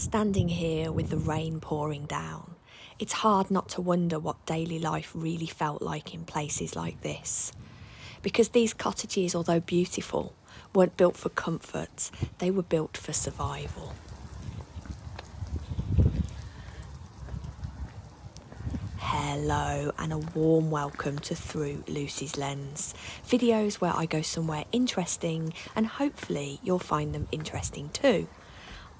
Standing here with the rain pouring down, it's hard not to wonder what daily life really felt like in places like this. Because these cottages, although beautiful, weren't built for comfort, they were built for survival. Hello and a warm welcome to Through Lucy's Lens, videos where I go somewhere interesting and hopefully you'll find them interesting too.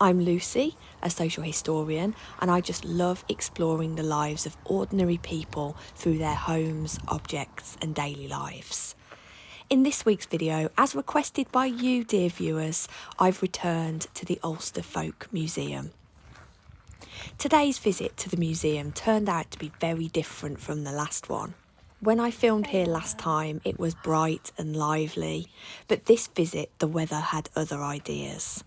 I'm Lucy, a social historian, and I just love exploring the lives of ordinary people through their homes, objects and daily lives. In this week's video, as requested by you dear viewers, I've returned to the Ulster Folk Museum. Today's visit to the museum turned out to be very different from the last one. When I filmed here last time, it was bright and lively, but this visit the weather had other ideas.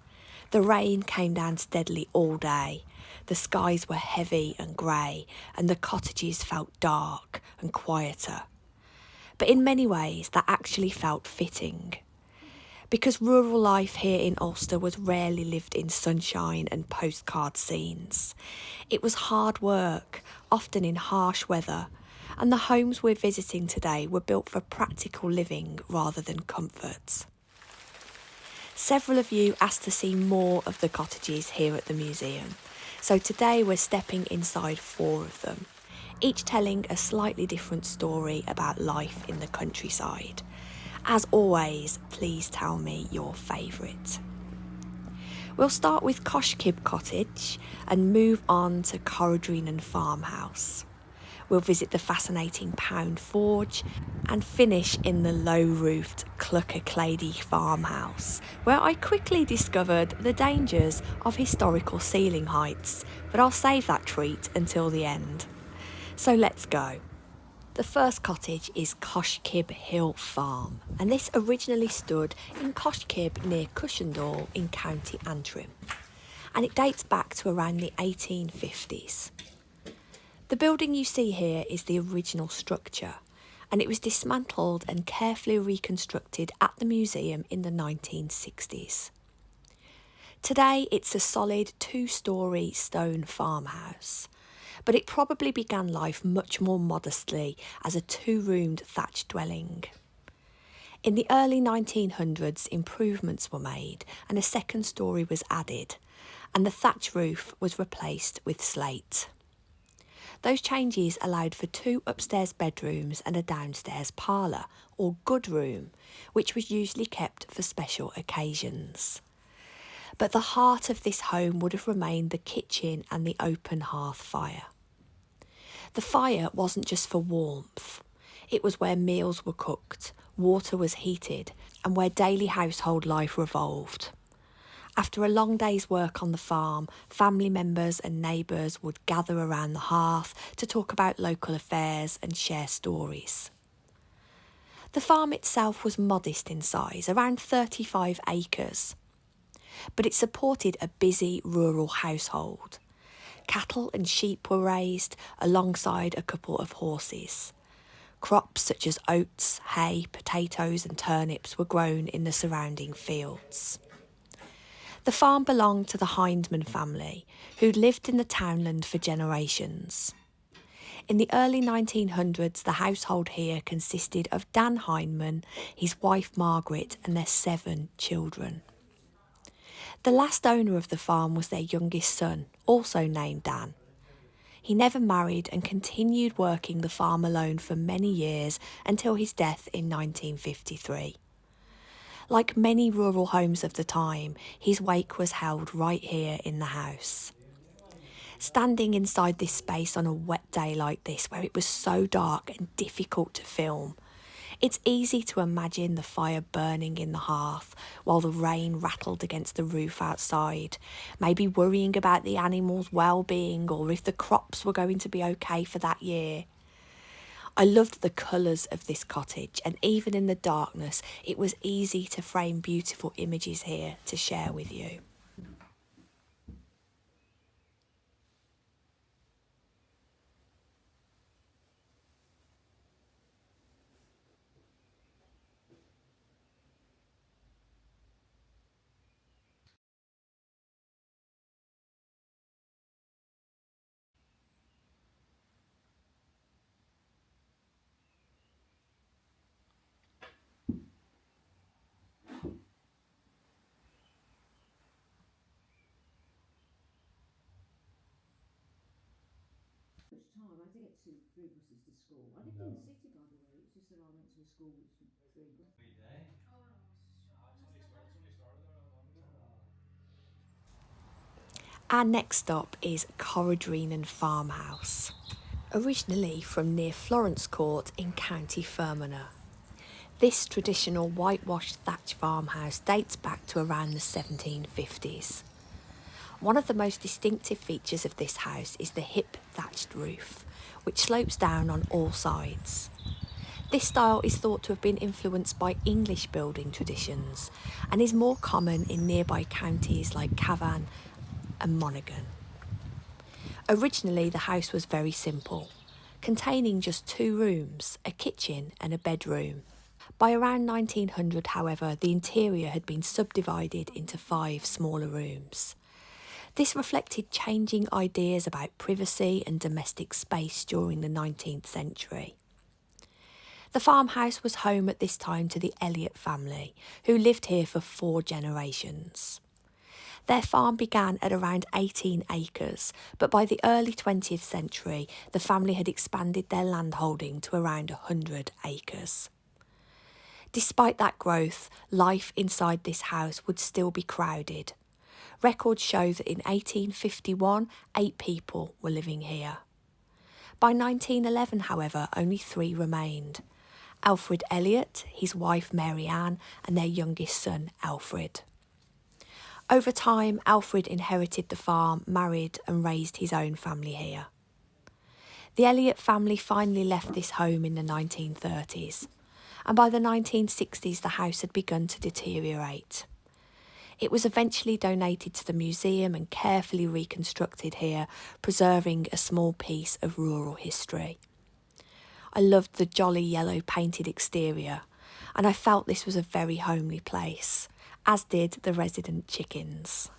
The rain came down steadily all day, the skies were heavy and grey, and the cottages felt dark and quieter. But in many ways that actually felt fitting. Because rural life here in Ulster was rarely lived in sunshine and postcard scenes. It was hard work, often in harsh weather, and the homes we're visiting today were built for practical living rather than comfort. Several of you asked to see more of the cottages here at the museum, so today we're stepping inside 4 of them, each telling a slightly different story about life in the countryside. As always, please tell me your favourite. We'll start with Koshkib Cottage and move on to Corradreenan Farmhouse. We'll visit the fascinating Pound Forge and finish in the low-roofed Cruckaclady Farmhouse, where I quickly discovered the dangers of historical ceiling heights, but I'll save that treat until the end. So let's go. The first cottage is Koshkib Hill Farm, and this originally stood in Koshkib near Cushendall in County Antrim, and it dates back to around the 1850s. The building you see here is the original structure, and it was dismantled and carefully reconstructed at the museum in the 1960s. Today it's a solid 2-storey stone farmhouse, but it probably began life much more modestly as a 2-roomed thatched dwelling. In the early 1900s, improvements were made and a 2nd storey was added, and the thatch roof was replaced with slate. Those changes allowed for 2 upstairs bedrooms and a downstairs parlour, or good room, which was usually kept for special occasions. But the heart of this home would have remained the kitchen and the open hearth fire. The fire wasn't just for warmth, it was where meals were cooked, water was heated, and where daily household life revolved. After a long day's work on the farm, family members and neighbours would gather around the hearth to talk about local affairs and share stories. The farm itself was modest in size, around 35 acres, but it supported a busy rural household. Cattle and sheep were raised alongside a couple of horses. Crops such as oats, hay, potatoes and turnips were grown in the surrounding fields. The farm belonged to the Hindman family, who'd lived in the townland for generations. In the early 1900s, the household here consisted of Dan Hindman, his wife Margaret and their 7 children. The last owner of the farm was their youngest son, also named Dan. He never married and continued working the farm alone for many years until his death in 1953. Like many rural homes of the time, his wake was held right here in the house. Standing inside this space on a wet day like this, where it was so dark and difficult to film, it's easy to imagine the fire burning in the hearth while the rain rattled against the roof outside, maybe worrying about the animals' well-being or if the crops were going to be okay for that year. I loved the colours of this cottage, and even in the darkness, it was easy to frame beautiful images here to share with you. time. I had to get 3 buses to school. I lived in the city, by the way. It's just that I went to a school with 3 buses. Our next stop is Corradreenan Farmhouse, originally from near Florence Court in County Fermanagh. This traditional whitewashed thatch farmhouse dates back to around the 1750s. One of the most distinctive features of this house is the hip thatched roof, which slopes down on all sides. This style is thought to have been influenced by English building traditions and is more common in nearby counties like Cavan and Monaghan. Originally, the house was very simple, containing just 2 rooms, a kitchen and a bedroom. By around 1900, however, the interior had been subdivided into 5 smaller rooms. This reflected changing ideas about privacy and domestic space during the 19th century. The farmhouse was home at this time to the Elliott family, who lived here for 4 generations. Their farm began at around 18 acres, but by the early 20th century, the family had expanded their landholding to around 100 acres. Despite that growth, life inside this house would still be crowded. Records show that in 1851, 8 people were living here. By 1911, however, only 3 remained: Alfred Elliott, his wife Mary Ann, and their youngest son, Alfred. Over time, Alfred inherited the farm, married and raised his own family here. The Elliott family finally left this home in the 1930s, and by the 1960s the house had begun to deteriorate. It was eventually donated to the museum and carefully reconstructed here, preserving a small piece of rural history. I loved the jolly yellow painted exterior, and I felt this was a very homely place, as did the resident chickens.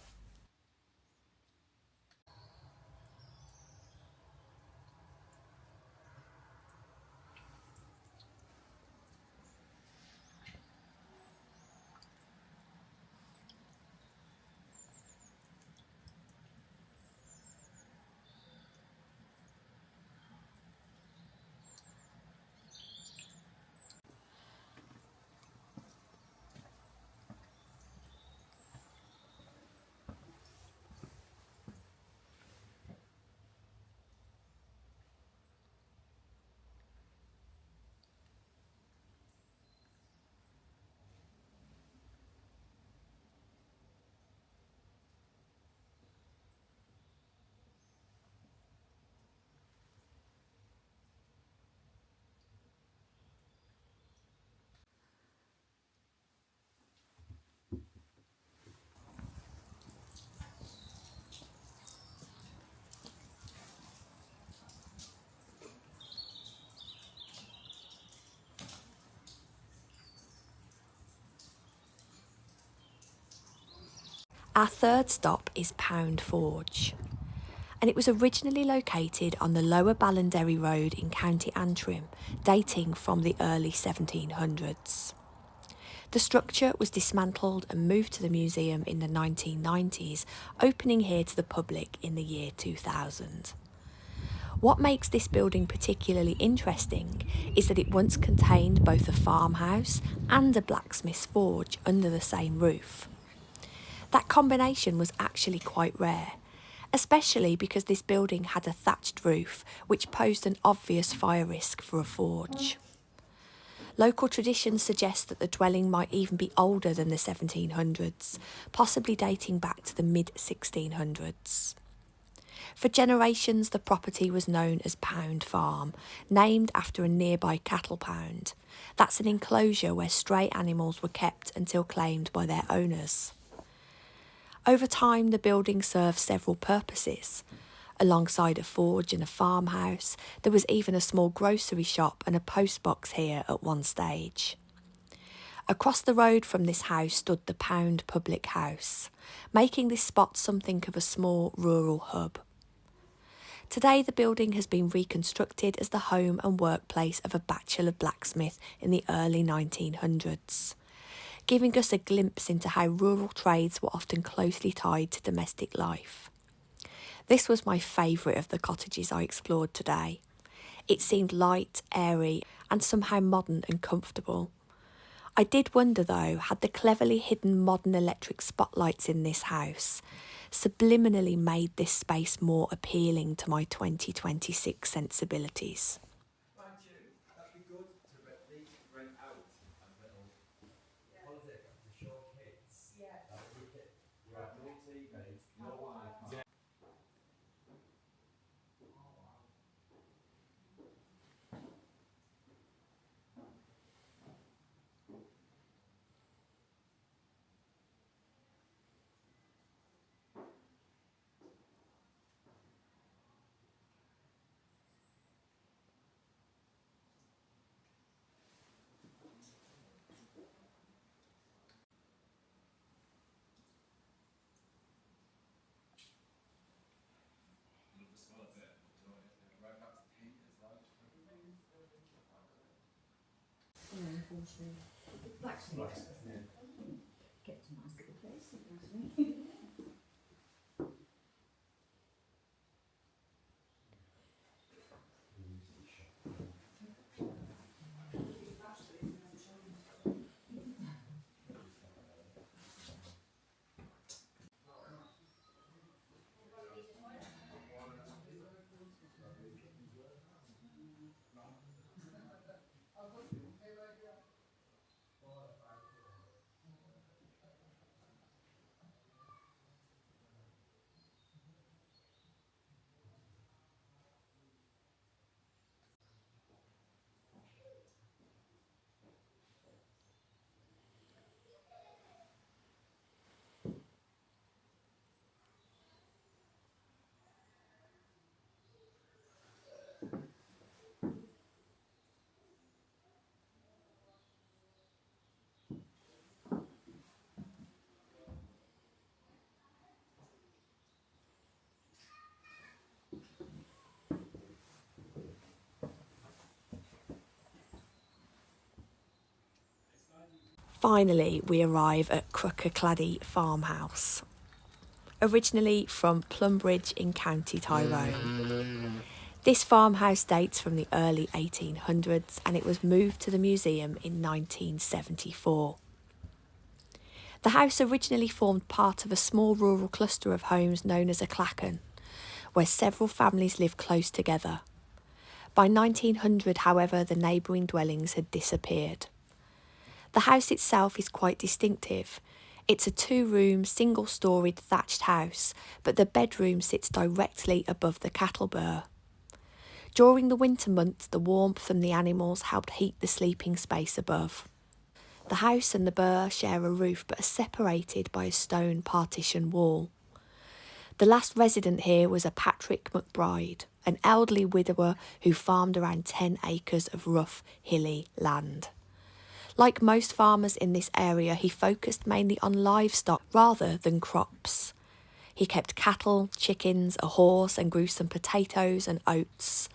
Our third stop is Pound Forge, and it was originally located on the Lower Ballinderry Road in County Antrim, dating from the early 1700s. The structure was dismantled and moved to the museum in the 1990s, opening here to the public in the year 2000. What makes this building particularly interesting is that it once contained both a farmhouse and a blacksmith's forge under the same roof. That combination was actually quite rare, especially because this building had a thatched roof which posed an obvious fire risk for a forge. Local traditions suggest that the dwelling might even be older than the 1700s, possibly dating back to the mid-1600s. For generations, the property was known as Pound Farm, named after a nearby cattle pound. That's an enclosure where stray animals were kept until claimed by their owners. Over time, the building served several purposes. Alongside a forge and a farmhouse, there was even a small grocery shop and a postbox here at one stage. Across the road from this house stood the Pound Public House, making this spot something of a small rural hub. Today, the building has been reconstructed as the home and workplace of a bachelor blacksmith in the early 1900s. Giving us a glimpse into how rural trades were often closely tied to domestic life. This was my favourite of the cottages I explored today. It seemed light, airy, and somehow modern and comfortable. I did wonder though, had the cleverly hidden modern electric spotlights in this house subliminally made this space more appealing to my 2026 sensibilities. Thank you. That'd be good to at least bring out a little holiday to show kids that you can, you have no TV, no iPad. Right back to pink as well. Blacksmith. Kept a nice little place, blacksmith. Finally, we arrive at Cruckaclady Farmhouse. Originally from Plumbridge in County Tyrone. This farmhouse dates from the early 1800s and it was moved to the museum in 1974. The house originally formed part of a small rural cluster of homes known as a clachan, where several families lived close together. By 1900, however, the neighbouring dwellings had disappeared. The house itself is quite distinctive. It's a 2-room, single-storied thatched house, but the bedroom sits directly above the cattle bur. During the winter months, the warmth from the animals helped heat the sleeping space above. The house and the bur share a roof but are separated by a stone partition wall. The last resident here was a Patrick McBride, an elderly widower who farmed around 10 acres of rough, hilly land. Like most farmers in this area, he focused mainly on livestock rather than crops. He kept cattle, chickens, a horse and grew some potatoes and oats,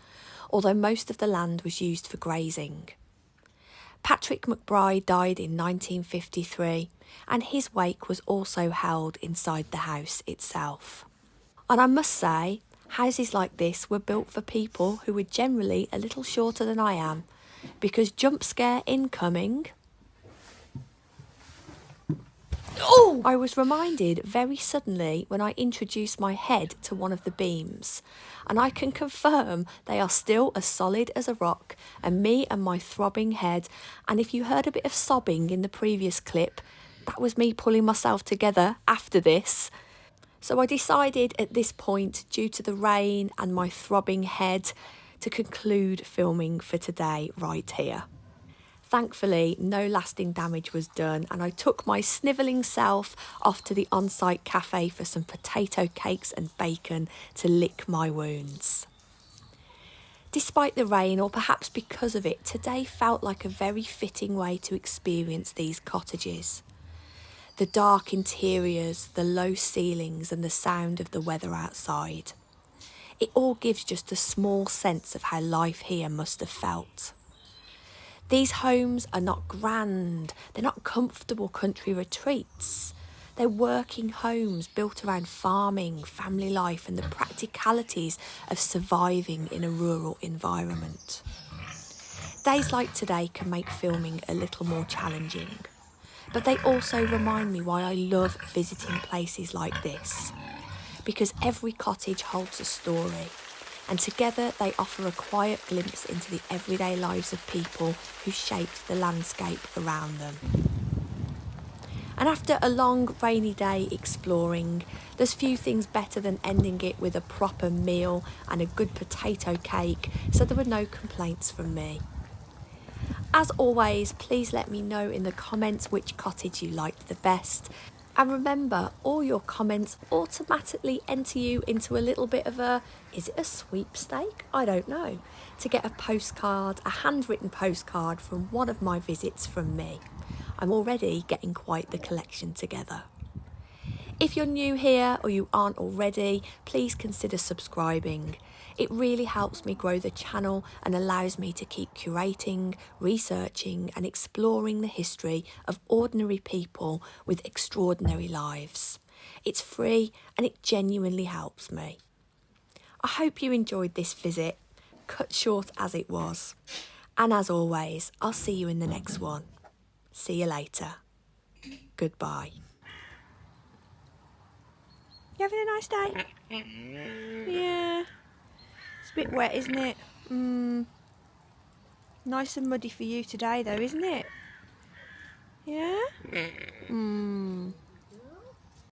although most of the land was used for grazing. Patrick McBride died in 1953 and his wake was also held inside the house itself. And I must say, houses like this were built for people who were generally a little shorter than I am, because jump scare incoming. Oh! I was reminded very suddenly when I introduced my head to one of the beams, and I can confirm they are still as solid as a rock, and me and my throbbing head, and if you heard a bit of sobbing in the previous clip, that was me pulling myself together after this. So I decided at this point, due to the rain and my throbbing head, to conclude filming for today right here. Thankfully, no lasting damage was done and I took my snivelling self off to the on-site cafe for some potato cakes and bacon to lick my wounds. Despite the rain, or perhaps because of it, today felt like a very fitting way to experience these cottages. The dark interiors, the low ceilings and the sound of the weather outside. It all gives just a small sense of how life here must have felt. These homes are not grand, they're not comfortable country retreats. They're working homes built around farming, family life and the practicalities of surviving in a rural environment. Days like today can make filming a little more challenging, but they also remind me why I love visiting places like this, because every cottage holds a story, and together they offer a quiet glimpse into the everyday lives of people who shaped the landscape around them. And after a long rainy day exploring, there's few things better than ending it with a proper meal and a good potato cake, so there were no complaints from me. As always, please let me know in the comments which cottage you liked the best. And remember, all your comments automatically enter you into a little bit of a, is it a sweepstake? I don't know. To get a postcard, a handwritten postcard from one of my visits from me. I'm already getting quite the collection together. If you're new here or you aren't already, please consider subscribing. It really helps me grow the channel and allows me to keep curating, researching and exploring the history of ordinary people with extraordinary lives. It's free and it genuinely helps me. I hope you enjoyed this visit, cut short as it was. And as always, I'll see you in the next one. See you later. Goodbye. You having a nice day? Yeah. It's a bit wet, isn't it? Nice and muddy for you today though, isn't it? Yeah?